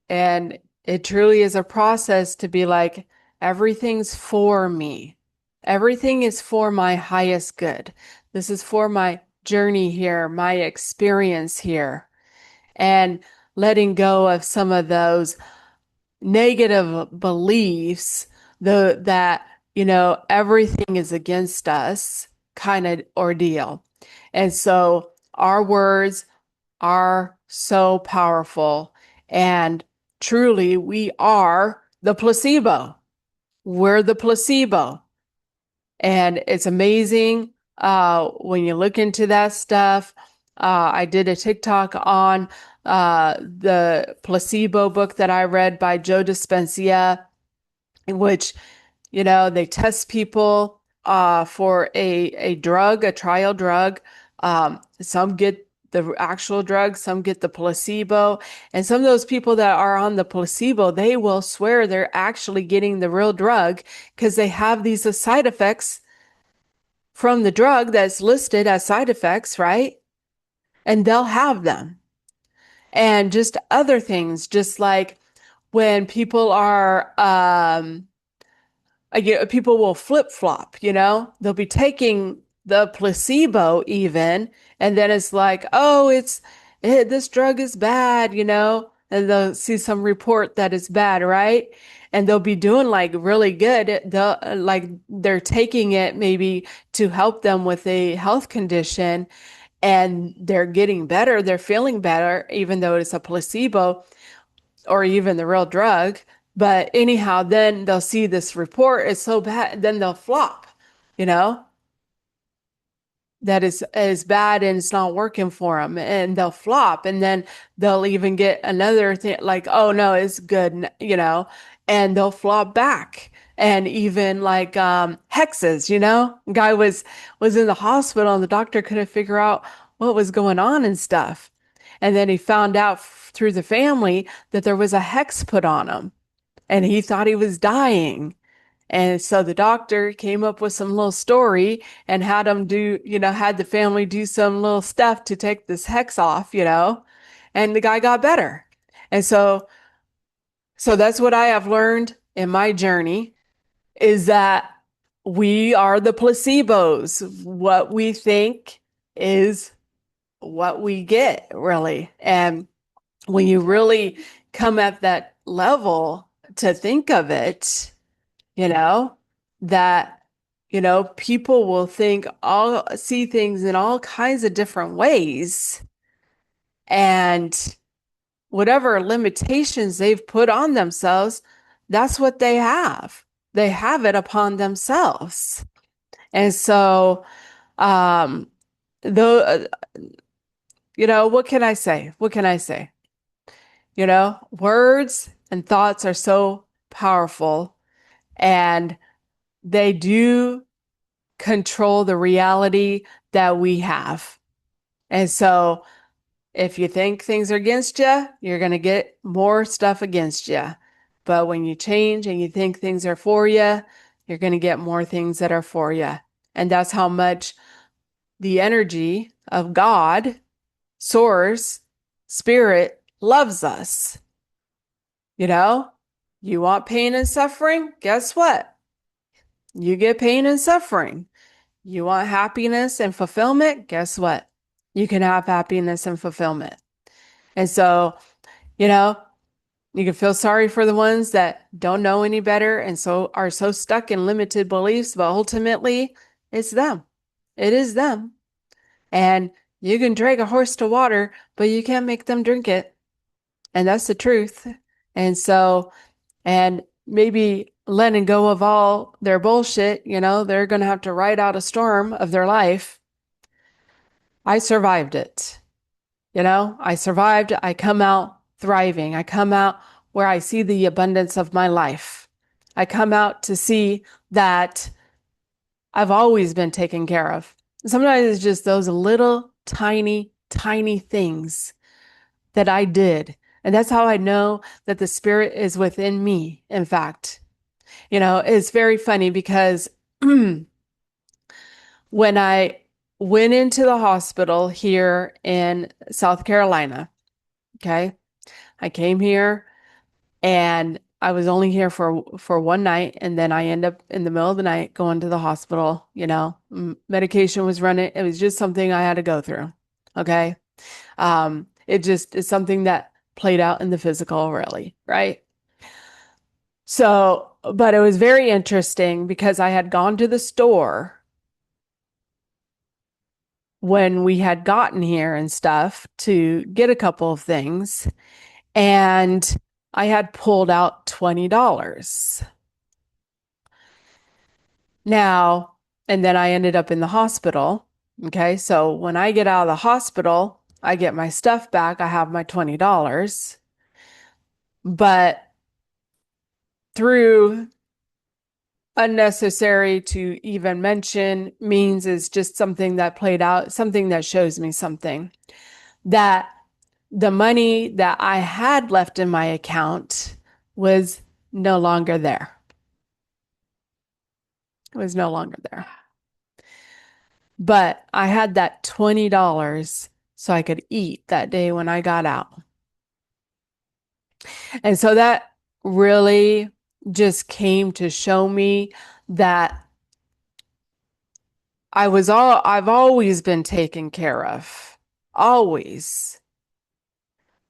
Speaker 2: And it truly is a process to be like, everything's for me. Everything is for my highest good. This is for my journey here, my experience here, and letting go of some of those negative beliefs, that, everything is against us kind of ordeal. And so our words are so powerful. And truly, we are the placebo. We're the placebo. And it's amazing when you look into that stuff. I did a TikTok on the placebo book that I read by Joe Dispenza, in which, they test people for a drug, a trial drug. Some get the actual drug, some get the placebo. And some of those people that are on the placebo, they will swear they're actually getting the real drug because they have these side effects from the drug that's listed as side effects, right? And they'll have them. And just other things, just like when people are, people will flip flop, they'll be taking the placebo even, and then it's like, oh, this drug is bad, and they'll see some report that it's bad, right? And they'll be doing like really good. They'll like they're taking it maybe to help them with a health condition, and they're getting better, they're feeling better, even though it's a placebo or even the real drug. But anyhow, then they'll see this report is so bad, then they'll flop, you know, that is bad and it's not working for them, and they'll flop, and then they'll even get another thing like, oh no, it's good, and they'll flop back. And even like hexes, guy was in the hospital and the doctor couldn't figure out what was going on and stuff. And then he found out through the family that there was a hex put on him, and he thought he was dying. And so the doctor came up with some little story and had him had the family do some little stuff to take this hex off, and the guy got better. And so that's what I have learned in my journey, is that we are the placebos. What we think is what we get, really. And when you really come at that level to think of it, you know, that, people will see things in all kinds of different ways. And whatever limitations they've put on themselves, that's what they have. They have it upon themselves. And so, though, what can I say? What can I say? Words and thoughts are so powerful, and they do control the reality that we have. And so if you think things are against you, you're going to get more stuff against you. But when you change and you think things are for you, you're going to get more things that are for you. And that's how much the energy of God, Source, Spirit loves us. You know, you want pain and suffering? Guess what? You get pain and suffering. You want happiness and fulfillment? Guess what? You can have happiness and fulfillment. And so, you know, you can feel sorry for the ones that don't know any better and so are so stuck in limited beliefs, but ultimately it's them. It is them. And you can drag a horse to water, but you can't make them drink it. And that's the truth. And so, and maybe letting go of all their bullshit, they're going to have to ride out a storm of their life. I survived it. I survived. I come out thriving. I come out where I see the abundance of my life. I come out to see that I've always been taken care of. Sometimes it's just those little tiny, tiny things that I did. And that's how I know that the Spirit is within me, in fact. It's very funny because when I went into the hospital here in South Carolina, okay, I came here and I was only here for one night, and then I end up in the middle of the night going to the hospital. Medication was running. It was just something I had to go through. Okay. It just is something that played out in the physical, really, right? So, but it was very interesting because I had gone to the store when we had gotten here and stuff to get a couple of things, and I had pulled out $20. Now, and then I ended up in the hospital. Okay, so when I get out of the hospital, I get my stuff back. I have my $20. But through unnecessary to even mention means is just something that played out, something that shows me something that the money that I had left in my account was no longer there. It was no longer there. But I had that $20 so I could eat that day when I got out. And so that really just came to show me that I've always been taken care of. Always.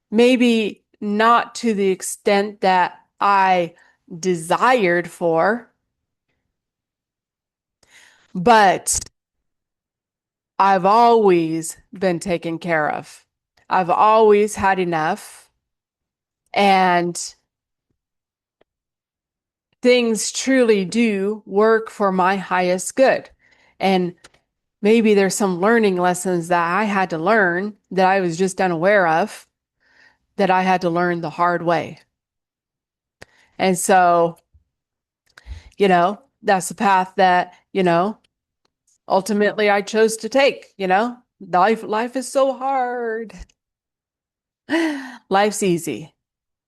Speaker 2: Maybe not to the extent that I desired for, but I've always been taken care of. I've always had enough, and things truly do work for my highest good. And maybe there's some learning lessons that I had to learn that I was just unaware of, that I had to learn the hard way. And so, that's the path that, ultimately I chose to take. Life is so hard. Life's easy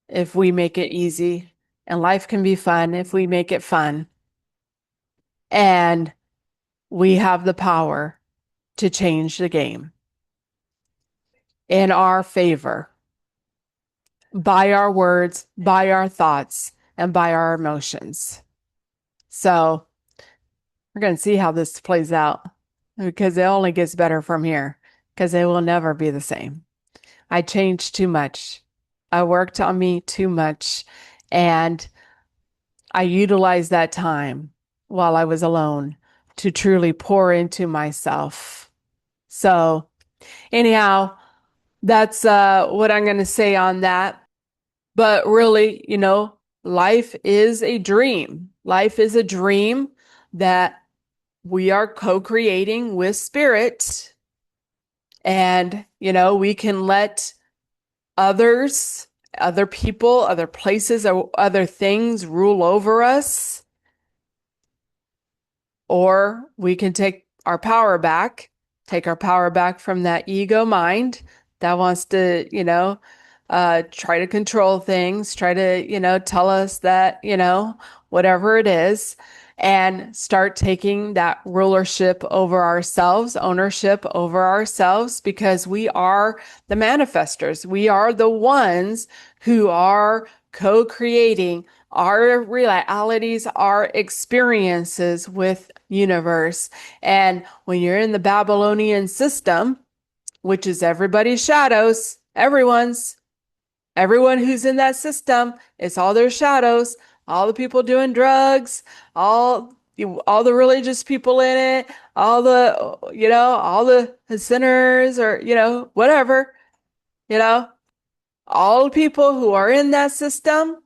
Speaker 2: if we make it easy, and life can be fun if we make it fun. And we have the power to change the game in our favor by our words, by our thoughts, and by our emotions. So we're going to see how this plays out, because it only gets better from here, because it will never be the same. I changed too much. I worked on me too much, and I utilized that time while I was alone to truly pour into myself. So anyhow, that's what I'm going to say on that. But really, life is a dream. Life is a dream that we are co-creating with Spirit. And, we can let others, other people, other places, or other things rule over us. Or we can take our power back from that ego mind that wants to, try to control things, try to, tell us that, whatever it is. and start taking that rulership over ourselves, ownership over ourselves, because we are the manifestors. We are the ones who are co-creating our realities, our experiences with universe. And when you're in the Babylonian system, which is everybody's shadows, everyone who's in that system, it's all their shadows, all the people doing drugs, all the religious people in it, all the sinners, or whatever, all the people who are in that system.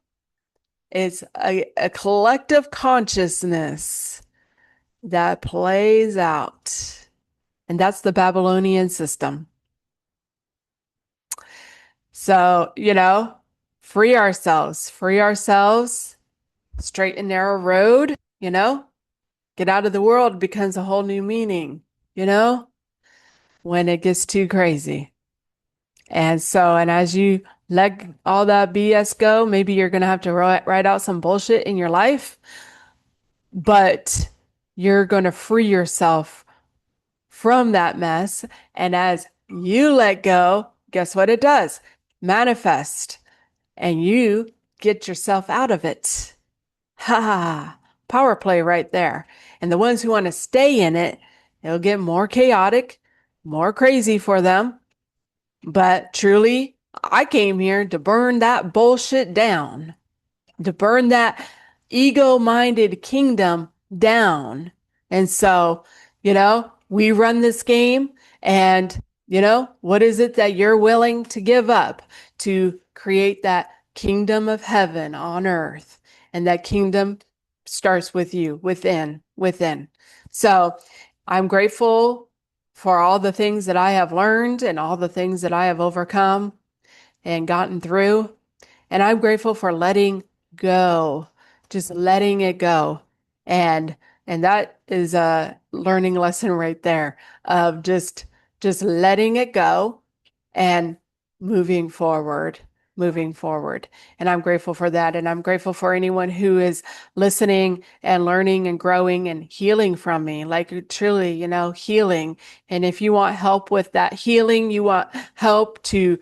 Speaker 2: It's a collective consciousness that plays out. And that's the Babylonian system. So, free ourselves, straight and narrow road, get out of the world becomes a whole new meaning, when it gets too crazy. And as you let all that BS go, maybe you're going to have to write out some bullshit in your life, but you're going to free yourself from that mess. And as you let go, guess what it does? Manifest. And you get yourself out of it. Ha ha. Power play right there. And the ones who want to stay in it, it'll get more chaotic, more crazy for them. But truly, I came here to burn that bullshit down, to burn that ego-minded kingdom down. And so, we run this game, and, what is it that you're willing to give up to create that kingdom of heaven on earth? And that kingdom starts with you, within. So I'm grateful for all the things that I have learned and all the things that I have overcome and gotten through. And I'm grateful for letting go, just letting it go. And that is a learning lesson right there of just letting it go and moving forward. And I'm grateful for that. And I'm grateful for anyone who is listening and learning and growing and healing from me, like truly, healing. And if you want help with that healing, you want help to,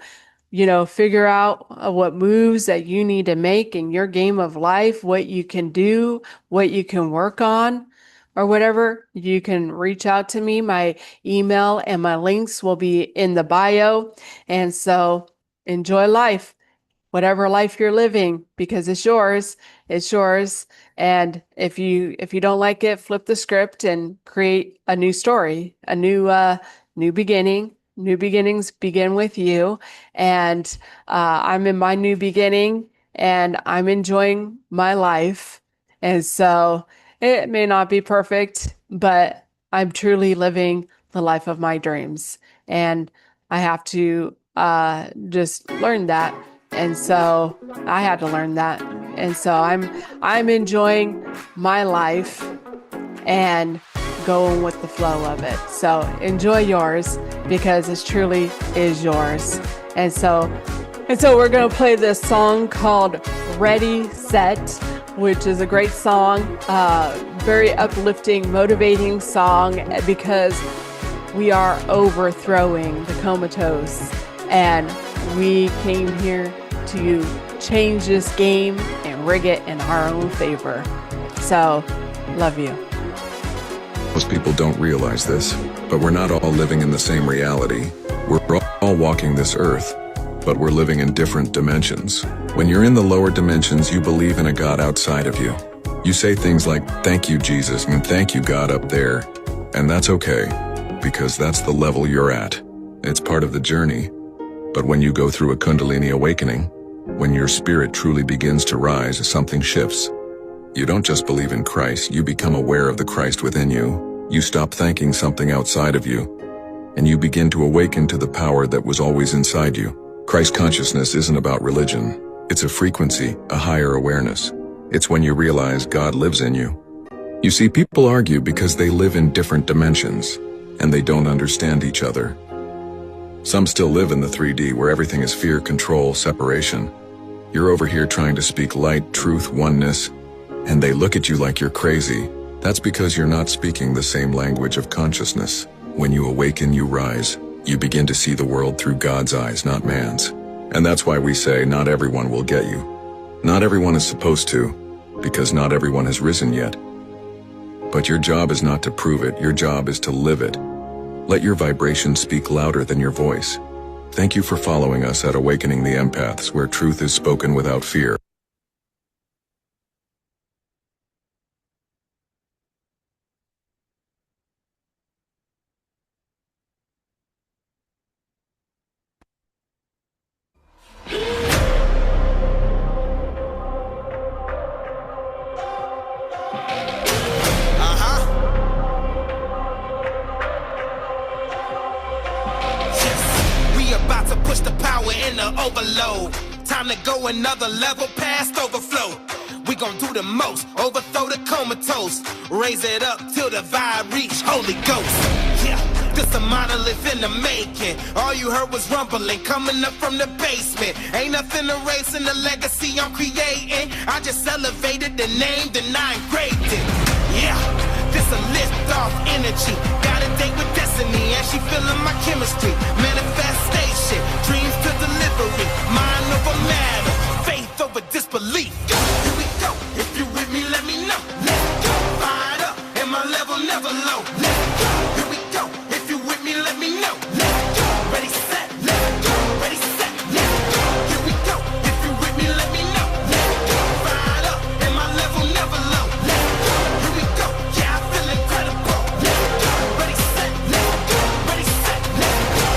Speaker 2: figure out what moves that you need to make in your game of life, what you can do, what you can work on, or whatever, you can reach out to me. My email and my links will be in the bio. And so enjoy life. Whatever life you're living, because it's yours. And if you don't like it, flip the script and create a new story, a new beginning. New beginnings begin with you. And I'm in my new beginning, and I'm enjoying my life. And so it may not be perfect, but I'm truly living the life of my dreams. And I have to just learn that. And so I had to learn that. And so I'm enjoying my life and going with the flow of it. So enjoy yours, because it truly is yours. And so we're going to play this song called Ready, Set, which is a great song, very uplifting, motivating song, because we are overthrowing the comatose, and we came here to change this game and rig it in our own favor. So, love you.
Speaker 3: Most people don't realize this, but we're not all living in the same reality. We're all walking this earth, but we're living in different dimensions. When you're in the lower dimensions, you believe in a God outside of you. You say things like, "Thank you, Jesus," and "Thank you, God," up there. And that's okay, because that's the level you're at. It's part of the journey. But when you go through a Kundalini awakening, when your spirit truly begins to rise, something shifts. You don't just believe in Christ, you become aware of the Christ within you. You stop thanking something outside of you, and you begin to awaken to the power that was always inside you. Christ consciousness isn't about religion. It's a frequency, a higher awareness. It's when you realize God lives in you. You see, people argue because they live in different dimensions, and they don't understand each other. Some still live in the 3D where everything is fear, control, separation. You're over here trying to speak light, truth, oneness, and they look at you like you're crazy. That's because you're not speaking the same language of consciousness. When you awaken, you rise. You begin to see the world through God's eyes, not man's. And that's why we say not everyone will get you. Not everyone is supposed to, because not everyone has risen yet. But your job is not to prove it, your job is to live it. Let your vibration speak louder than your voice. Thank you for following us at Awakening the Empaths, where truth is spoken without fear.
Speaker 4: Overload. Time to go another level past overflow. We gon' do the most, overthrow the comatose, raise it up till the vibe reach Holy Ghost. Yeah, this a monolith in the making. All you heard was rumbling coming up from the basement. Ain't nothing erasing the legacy I'm creating. I just elevated the name, then I engraved it. Yeah, this a lift off energy. Got a date with destiny and she feeling my chemistry. Manifestation, dreams to delivery. Mind over matter, faith over disbelief. Here we go, if you with me let me know. Let's go, fired up and my level never low. Let's go, here we go, if you with me let me know. Let's go, ready set, let's go, ready set, let's go. Here we go, if you with me let me know. Let's go, fired up and my level never low. Let's go, here we go, yeah I feel incredible. Let's go, ready set, let's go, ready set, let's go.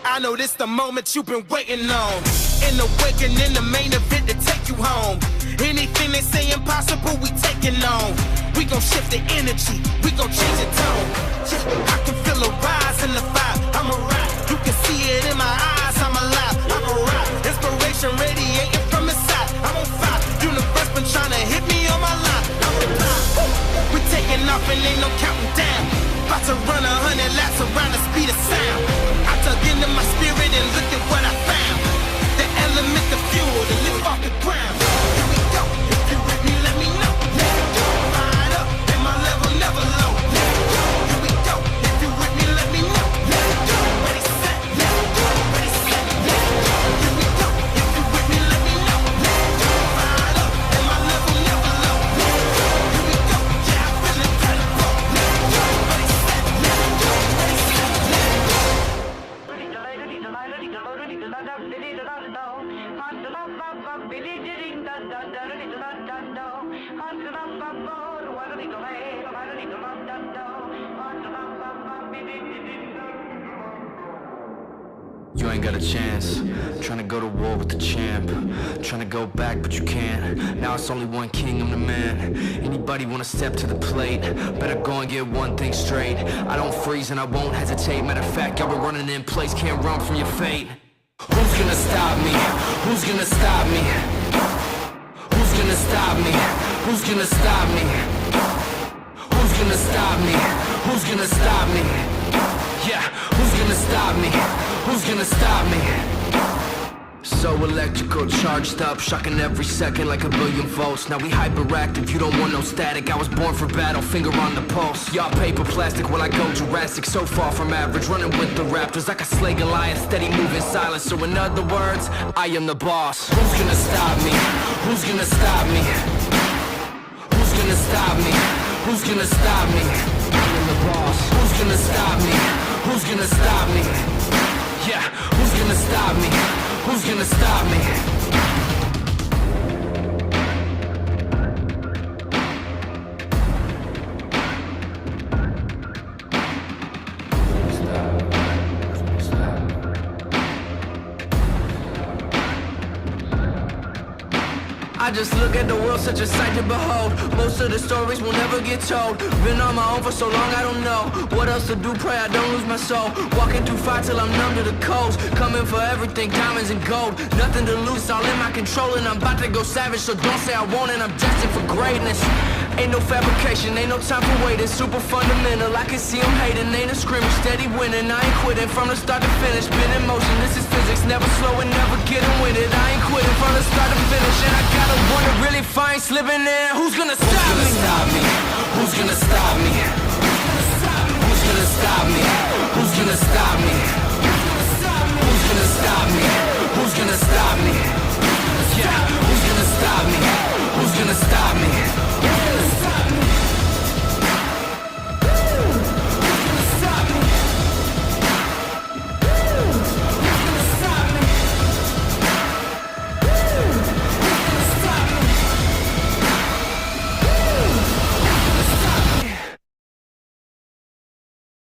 Speaker 4: I know this the moment you've been waiting on. In the awakening, the main event to take you home. Anything they say impossible, we taking on. We gon' shift the energy, we gon' change the tone. Yeah, I can feel a rise in the vibe, I'm a ride. You can see it in my eyes, I'm alive, I'm a ride. Inspiration radiating from inside, I'm on fire. Universe been trying to hit me on my line, I'm a ride. We taking off and ain't no counting down. About to run 100 laps around the speed of sound. I dug into my spirit and look at what I found. The element, the fuel, to lift off the ground. Here we go, if you with me, let me know. Let's go, fired up, and my level never low. Let's go, here we go, if you with me, let me know. Let's go, ready set, let's go, ready set, let's go. Here we go, if you with me, let me know. Let's go, fired up, and my level never low. Let's go, here we go, yeah I feel incredible. Let's go, ready set, let's go, ready set, let's go.
Speaker 5: You ain't got a chance. Trying to go to war with the champ. Trying to go back, but you can't. Now it's only one king, I'm the man. Anybody wanna step to the plate? Better go and get one thing straight. I don't freeze and I won't hesitate. Matter of fact, y'all been running in place, can't run from your fate. Who's gonna stop me? Who's gonna stop me? Who's gonna stop me? Who's gonna stop me? Who's gonna stop me? Who's gonna stop me? Yeah, who's gonna stop me? Who's gonna stop me? So electrical, charged up, shocking every second like a billion volts. Now we hyperactive, you don't want no static. I was born for battle, finger on the pulse. Y'all paper plastic while I go Jurassic. So far from average, running with the raptors like a slay Goliath, steady moving silent. So in other words, I am the boss. Who's gonna stop me? Who's gonna stop me? Who's gonna stop me? Who's gonna stop me? I am the boss. Who's gonna stop me? Who's gonna stop me? Yeah, who's gonna stop me? Who's gonna stop me? I just look at the world, such a sight to behold. Most of the stories will never get told. Been on my own for so long, I don't know what else to do, pray I don't lose my soul. Walking through fire till I'm numb to the coals. Coming for everything, diamonds and gold. Nothing to lose, all in my control. And I'm about to go savage, so don't say I won't. And I'm destined for greatness. Ain't no fabrication, ain't no time for waiting. Super fundamental, I can see them hating. Ain't a scrimmage, steady winning. I ain't quitting from the start to finish. Been in motion, this is physics. Never slowing, never getting winded. I ain't quitting from the start to finish. And I gotta wonder, really fine slipping in. Who's gonna stop me? Who's gonna stop me? Who's gonna stop me? Who's gonna stop me? Who's gonna stop me? Who's gonna stop me?